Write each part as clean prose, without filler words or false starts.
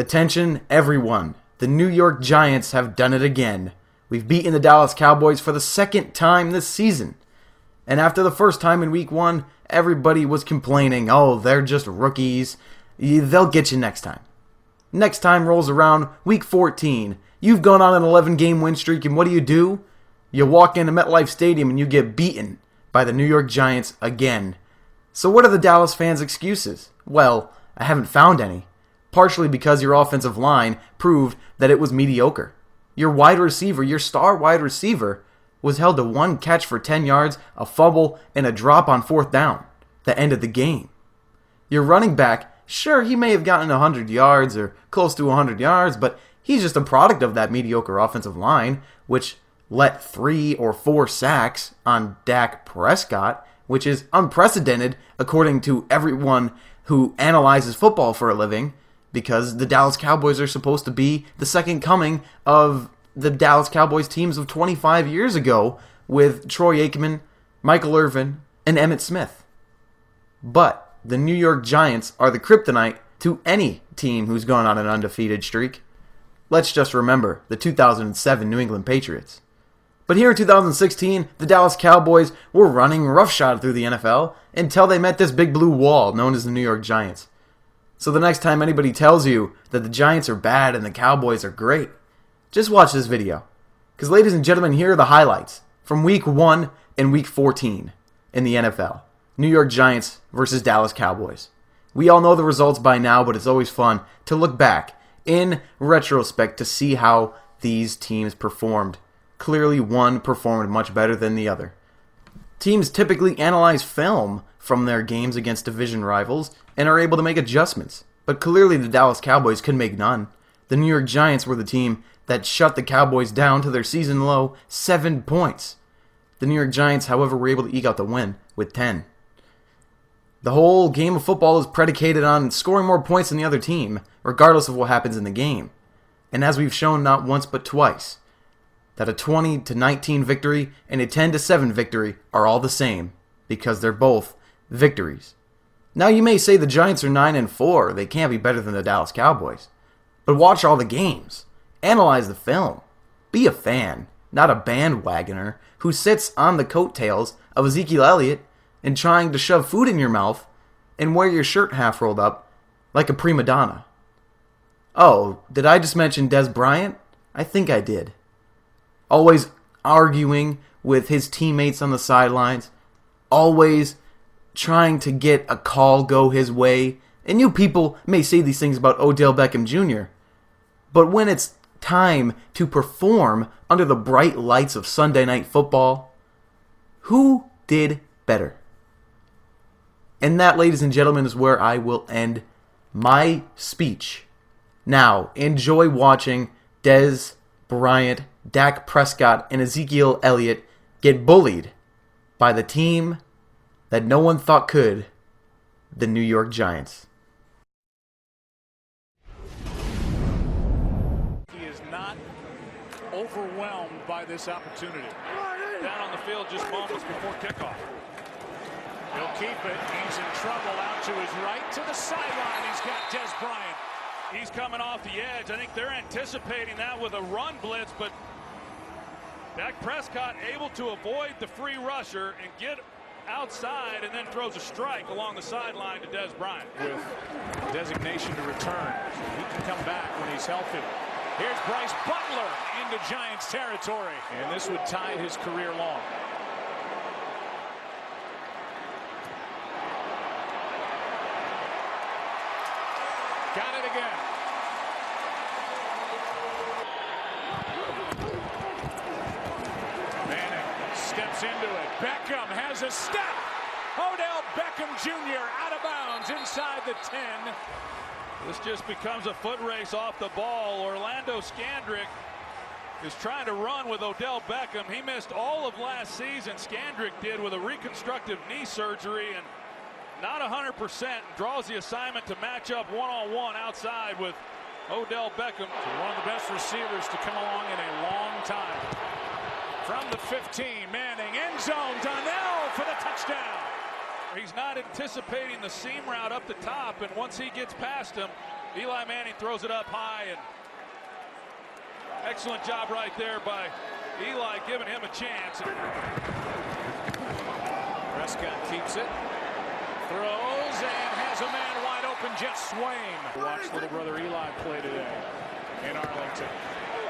Attention, everyone. The New York Giants have done it again. We've beaten the Dallas Cowboys for the second time this season. And after the first time in week 1, everybody was complaining, oh, they're just rookies. They'll get you next time. Next time rolls around, week 14. You've gone on an 11-game win streak, and what do? You walk into MetLife Stadium and you get beaten by the New York Giants again. So what are the Dallas fans' excuses? Well, I haven't found any. Partially because your offensive line proved that it was mediocre. Your wide receiver, your star wide receiver, was held to 1 catch for 10 yards, a fumble, and a drop on 4th down that ended the game. Your running back, sure, he may have gotten 100 yards or close to 100 yards, but he's just a product of that mediocre offensive line, which let 3 or 4 sacks on Dak Prescott, which is unprecedented according to everyone who analyzes football for a living, because the Dallas Cowboys are supposed to be the second coming of the Dallas Cowboys teams of 25 years ago with Troy Aikman, Michael Irvin, and Emmitt Smith. But the New York Giants are the kryptonite to any team who's gone on an undefeated streak. Let's just remember the 2007 New England Patriots. But here in 2016, the Dallas Cowboys were running roughshod through the NFL until they met this big blue wall known as the New York Giants. So the next time anybody tells you that the Giants are bad and the Cowboys are great, just watch this video. Because ladies and gentlemen, here are the highlights from week 1 and week 14 in the NFL. New York Giants versus Dallas Cowboys. We all know the results by now, but it's always fun to look back in retrospect to see how these teams performed. Clearly one performed much better than the other. Teams typically analyze film from their games against division rivals and are able to make adjustments. But clearly the Dallas Cowboys could make none. The New York Giants were the team that shut the Cowboys down to their season low 7 points. The New York Giants, however, were able to eke out the win with 10. The whole game of football is predicated on scoring more points than the other team, regardless of what happens in the game. And as we've shown not once but twice, that a 20-19 victory and a 10-7 victory are all the same, because they're both victories. Now you may say the Giants are 9-4, they can't be better than the Dallas Cowboys. But watch all the games. Analyze the film. Be a fan, not a bandwagoner who sits on the coattails of Ezekiel Elliott and trying to shove food in your mouth and wear your shirt half rolled up like a prima donna. Oh, did I just mention Dez Bryant? I think I did. Always arguing with his teammates on the sidelines. Always trying to get a call go his way. And you people may say these things about Odell Beckham Jr., but when it's time to perform under the bright lights of Sunday Night Football, who did better? And that, ladies and gentlemen, is where I will end my speech. Now, enjoy watching Dez Bryant, Dak Prescott, and Ezekiel Elliott get bullied by the team that no one thought could, the New York Giants. He is not overwhelmed by this opportunity. Down on the field just moments before kickoff. He'll keep it. He's in trouble out to his right to the sideline. He's got Dez Bryant. He's coming off the edge. I think they're anticipating that with a run blitz, but Dak Prescott able to avoid the free rusher and get outside and then throws a strike along the sideline to Dez Bryant. With designation to return. He can come back when he's healthy. Here's Bryce Butler into Giants territory. And this would tie his career long. Got it again. Manning steps into it. Beckham has a step. Odell Beckham Jr. out of bounds inside the 10. This just becomes a foot race off the ball. Orlando Scandrick is trying to run with Odell Beckham. He missed all of last season. Scandrick did with a reconstructive knee surgery and not 100%. Draws the assignment to match up one-on-one outside with Odell Beckham. So one of the best receivers to come along in a long time. From the 15, Manning, end zone, Donnell for the touchdown. He's not anticipating the seam route up the top, and once he gets past him, Eli Manning throws it up high, and excellent job right there by Eli, giving him a chance. Prescott keeps it, throws, and has a man wide open, Jet Swain. Watch little brother Eli play today in Arlington.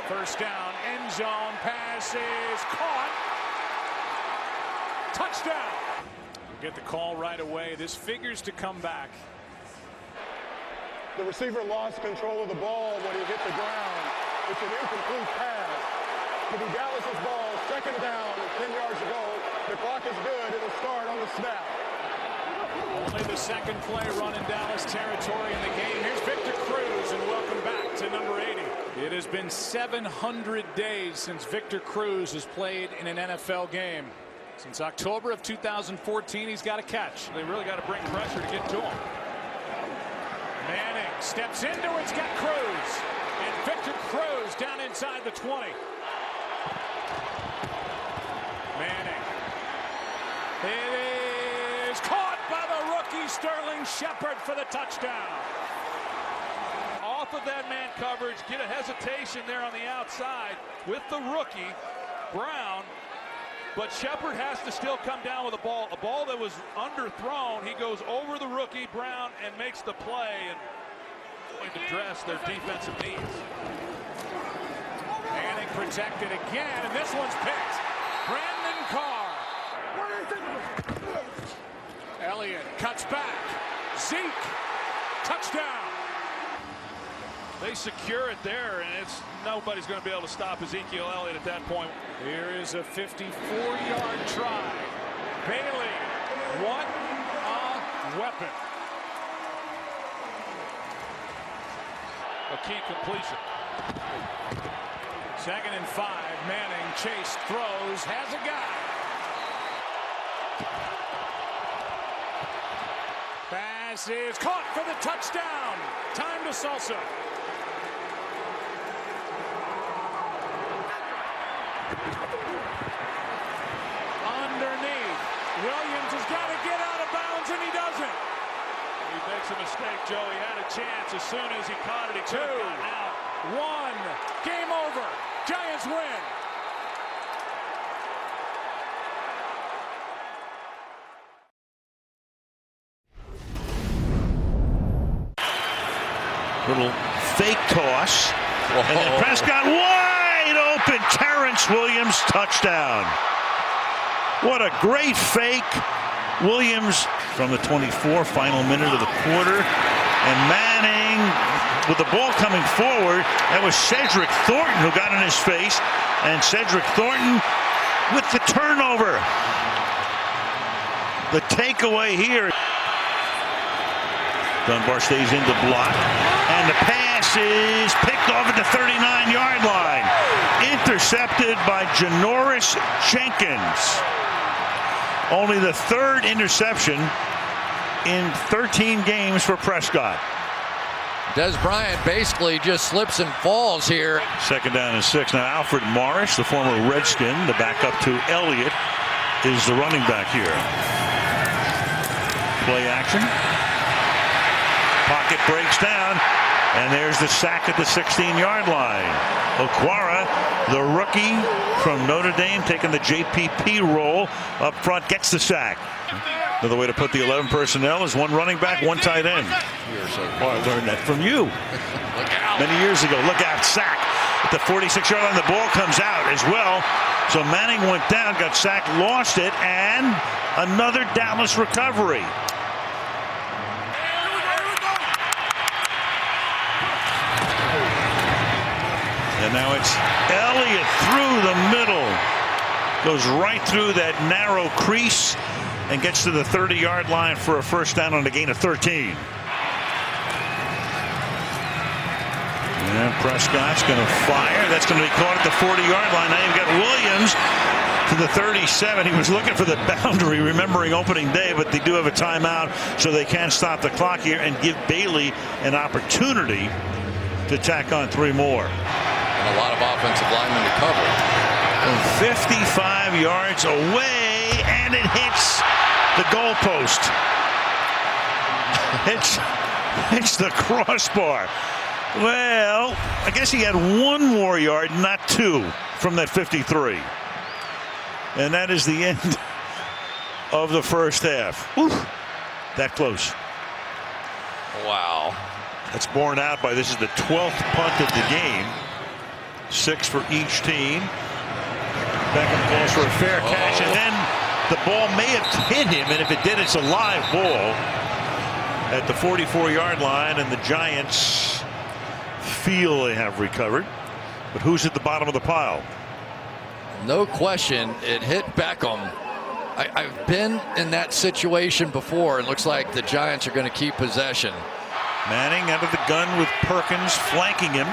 First down, end zone, pass is caught. Touchdown. Get the call right away. This figures to come back. The receiver lost control of the ball when he hit the ground. It's an incomplete pass. To be Dallas's ball, second down, 10 yards to go. The clock is good. It'll start on the snap. Only the second play run in Dallas territory in the game. Here's Victor Cruz, and welcome back to number 80. It has been 700 days since Victor Cruz has played in an NFL game. Since October of 2014, he's got a catch. They really got to bring pressure to get to him. Manning steps into it. It's got Cruz. And Victor Cruz down inside the 20. Manning. It is caught by the rookie Sterling Shepard for the touchdown. Off of that man coverage, get a hesitation there on the outside with the rookie, Brown. But Shepard has to still come down with a ball that was underthrown. He goes over the rookie, Brown, and makes the play and going to address their defensive needs. Manning protected again, and this one's picked. Brandon Carr. Elliott cuts back. Zeke, touchdown. They secure it there, and it's nobody's going to be able to stop Ezekiel Elliott at that point. Here is a 54-yard try. Bailey, what a weapon. A key completion. 2nd and 5. Manning, Chase throws, has a guy. Pass is caught for the touchdown. Time to Salsa. Underneath, Williams has got to get out of bounds, and he doesn't. He makes a mistake, Joe. He had a chance as soon as he caught it. He could have gotten out. 1. Game over. Giants win. Little fake toss. Whoa. And then Prescott wide open. Terrence Williams touchdown. What a great fake. Williams from the 24, final minute of the quarter. And Manning with the ball coming forward. That was Cedric Thornton who got in his face. And Cedric Thornton with the turnover. The takeaway here. Dunbar stays in to block. And the pass is picked off at the 39-yard line. Intercepted by Janoris Jenkins. Only the 3rd interception in 13 games for Prescott. Des Bryant basically just slips and falls here. 2nd down and 6. Now Alfred Morris, the former Redskin, the backup to Elliott, is the running back here. Play action. Pocket breaks down, and there's the sack at the 16-yard line. Okwara, the rookie from Notre Dame, taking the JPP role up front, gets the sack. Another way to put the 11 personnel is 1 running back, 1 tight end. Oh, I learned that from you many years ago. Look out, sack at the 46-yard line. The ball comes out as well. So Manning went down, got sacked, lost it, and another Dallas recovery. And now it's Elliott through the middle. Goes right through that narrow crease and gets to the 30-yard line for a first down on a gain of 13. And Prescott's going to fire. That's going to be caught at the 40-yard line. Now you've got Williams to the 37. He was looking for the boundary, remembering opening day, but they do have a timeout, so they can stop the clock here and give Bailey an opportunity to tack on 3 more. And a lot of offensive linemen to cover. From 55 yards away, and it hits the goalpost. It's the crossbar. Well, I guess he had one more yard, not two, from that 53. And that is the end of the first half. Whew, that close. Wow. That's borne out by, this is the 12th punt of the game. 6 for each team. Beckham calls for a fair catch, and then the ball may have hit him, and if it did, it's a live ball at the 44-yard line, and the Giants feel they have recovered. But who's at the bottom of the pile? No question, it hit Beckham. I've been in that situation before. It looks like the Giants are going to keep possession. Manning out of the gun with Perkins flanking him.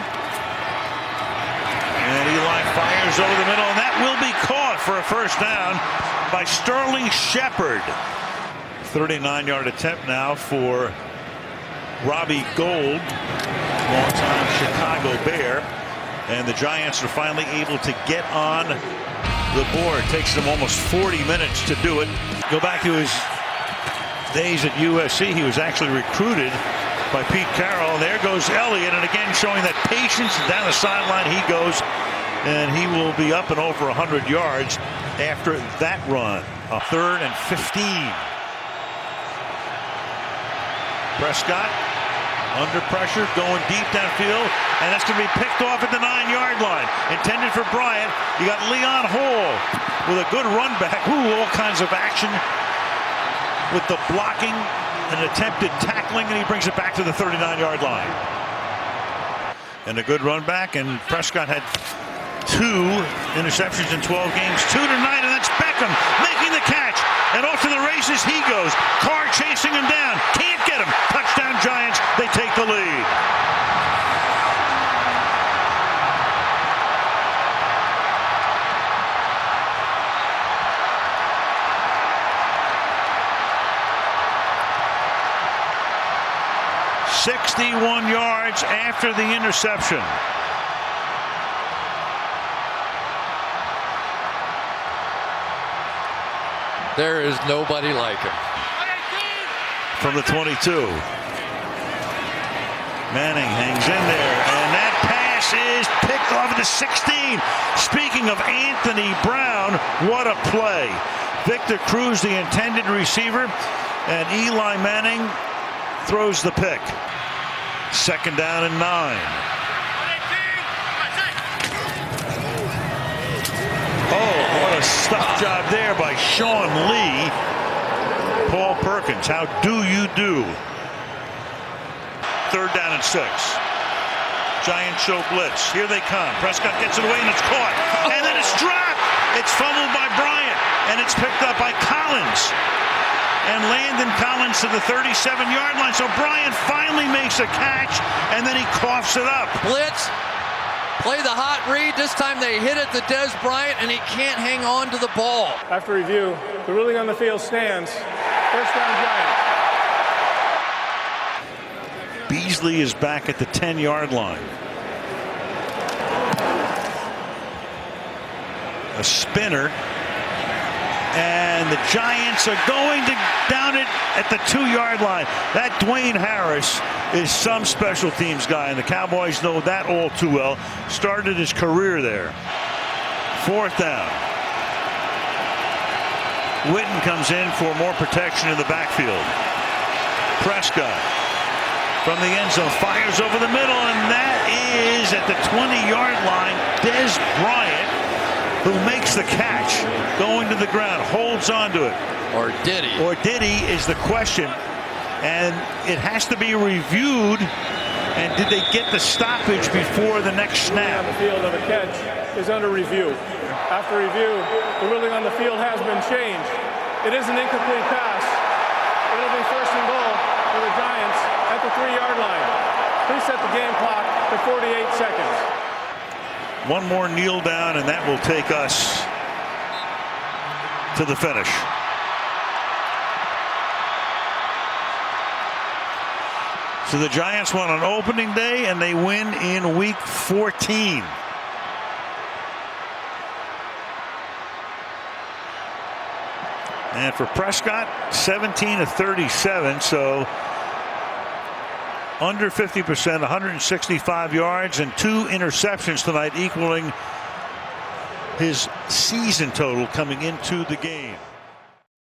And Eli fires over the middle, and that will be caught for a first down by Sterling Shepard. 39-yard attempt now for Robbie Gould, longtime Chicago Bear. And the Giants are finally able to get on the board. It takes them almost 40 minutes to do it. Go back to his days at USC. He was actually recruited by Pete Carroll. There goes Elliott, and again showing that patience. Down the sideline he goes, and he will be up and over 100 yards after that run. A 3rd and 15. Prescott under pressure, going deep downfield, and that's going to be picked off at the 9-yard line. Intended for Bryant. You got Leon Hall with a good run back. Ooh, all kinds of action with the blocking and attempted tackling, and he brings it back to the 39-yard line. And a good run back, and Prescott had 2 interceptions in 12 games, 2 tonight, and that's Beckham making the catch. And off to the races he goes. Carr chasing him down. Can't get him. Touchdown Giants. They take the lead. "61 yards after the interception." There is nobody like him. From the 22. Manning hangs in there, and that pass is picked off at the 16. Speaking of Anthony Brown, what a play. Victor Cruz, the intended receiver, and Eli Manning throws the pick. 2nd down and 9. Oh, what a stuff job there by Sean Lee. Paul Perkins, how do you do? 3rd down and 6. Giants show blitz. Here they come. Prescott gets it away, and it's caught. And then it's dropped. It's fumbled by Bryant, and it's picked up by Collins. And Landon Collins to the 37-yard line. So Bryant finally makes a catch, and then he coughs it up. Blitz. Play the hot read. This time they hit it to Des Bryant, and he can't hang on to the ball. After review, the ruling on the field stands. First down Giants. Beasley is back at the 10-yard line. A spinner. And the Giants are going to down it at the 2-yard line. That Dwayne Harris is some special teams guy, and the Cowboys know that all too well. Started his career there. 4th down. Witten comes in for more protection in the backfield. Prescott from the end zone fires over the middle, and that is at the 20-yard line. Des Bryant, who makes the catch, going to the ground, holds on to it. Or did he? Or did he is the question. And it has to be reviewed. And did they get the stoppage before the next snap? The field of a catch is under review. After review, the ruling on the field has been changed. It is an incomplete pass. It'll be 1st and goal for the Giants at the 3-yard line. Please set the game clock to 48 seconds. One more kneel down, and that will take us to the finish. So the Giants won on opening day, and they win in week 14. And for Prescott, 17 of 37, so under 50%, 165 yards and 2 interceptions tonight, equaling his season total coming into the game.